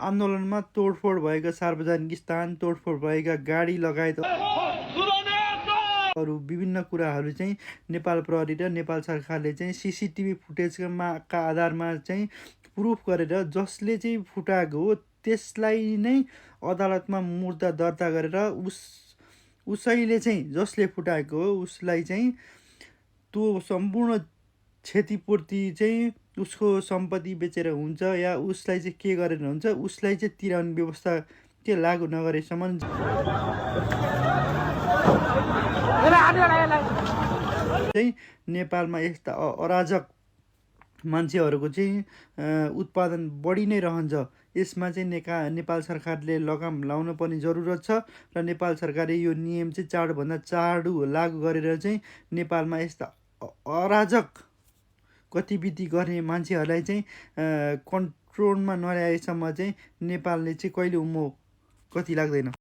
आन्दोलनमा तोडफोड भएका सार्वजनिक स्थान, तोडफोड भएका गाडी लगायत अरू विभिन्न कुराहरू चाहिँ नेपाल प्रहरी र नेपाल सरकारले चाहिँ सिसिटिभी फुटेजका आधारमा चाहिँ प्रुफ गरेर जसले चाहिँ फुटाएको हो त्यसलाई नै अदालतमा मुद्दा दर्ता गरेर उसैले चाहिँ जसले फुटाएको हो उसलाई चाहिँ त्यो सम्पूर्ण क्षतिपूर्ति चाहिँ उसको सम्पत्ति बेचेर हुन्छ या उसलाई चाहिँ के गरेर हुन्छ उसलाई चाहिँ तिराउने व्यवस्था के लागू नगरेसम्म चाहिँ नेपालमा यस्ता अराजक मान्छेहरूको चाहिँ उत्पादन बढी नै रहन्छ। यसमा चाहिँ नेपाल सरकारले लगाम लाउन पर्ने जरुरत छ र नेपाल सरकारले यो नियम चाहिँ चाँडोभन्दा चाँडो लागू गरेर चाहिँ नेपालमा यस्ता अराजक गतिविधि गर्ने मान्छेहरूलाई चाहिँ कन्ट्रोलमा नल्याएसम्म चाहिँ नेपालले चाहिँ कहिले गति लाग्दैन।